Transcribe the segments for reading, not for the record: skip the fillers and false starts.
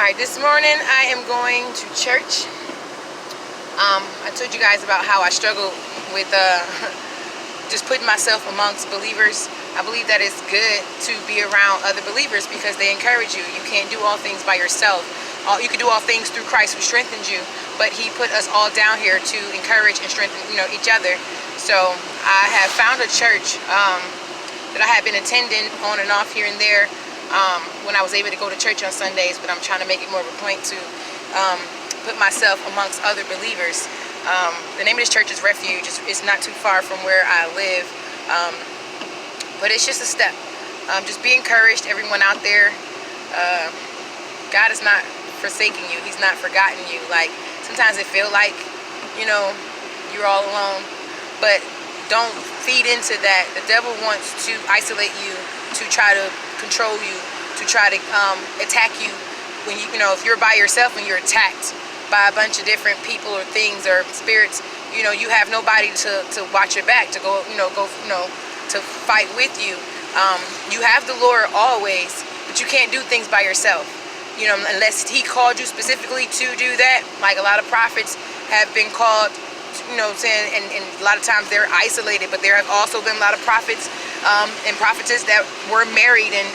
Alright, this morning I am going to church. I told you guys about how I struggle with just putting myself amongst believers. I believe that it's good to be around other believers because they encourage you. You can't do all things by yourself. You can do all things through Christ who strengthens you, but He put us all down here to encourage and strengthen, each other. So I have found a church that I have been attending on and off here and there when I was able to go to church on Sundays, but I'm trying to make it more of a point to put myself amongst other believers. The name of this church is Refuge. It's not too far from where I live, but it's just a step. Just be encouraged, everyone out there. God is not forsaking you. He's not forgotten you. Like, sometimes it feels like, you're all alone, but don't feed into that. The devil wants to isolate you, to try to control you, to try to attack you when if you're by yourself and you're attacked by a bunch of different people or things or spirits. You have nobody to watch your back, to go to fight with you. You have the Lord always, but you can't do things by yourself, unless He called you specifically to do that. Like, a lot of prophets have been called, saying, and a lot of times they're isolated, but there have also been a lot of prophets and prophetess that were married and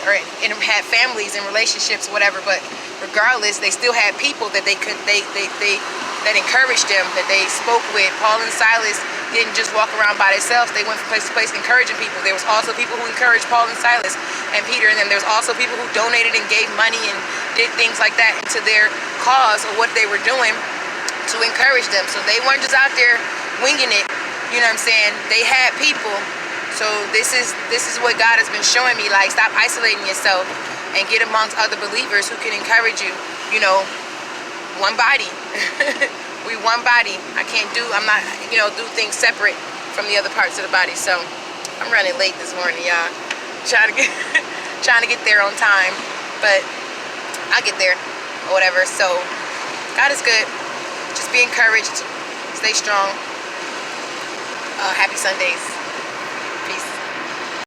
had families and relationships, whatever. But regardless, they still had people that they that encouraged them, that they spoke with. Paul and Silas didn't just walk around by themselves. They went from place to place encouraging people. There was also people who encouraged Paul and Silas and Peter and them. There was also people who donated and gave money and did things like that into their cause of what they were doing to encourage them. So they weren't just out there winging it. You know what I'm saying? They had people. So this is what God has been showing me. Like, stop isolating yourself and get amongst other believers who can encourage you. One body. We one body. I'm not do things separate from the other parts of the body. So I'm running late this morning, y'all. Trying to get there on time, but I'll get there or whatever. So God is good. Just be encouraged. Stay strong. Happy Sundays. Peace.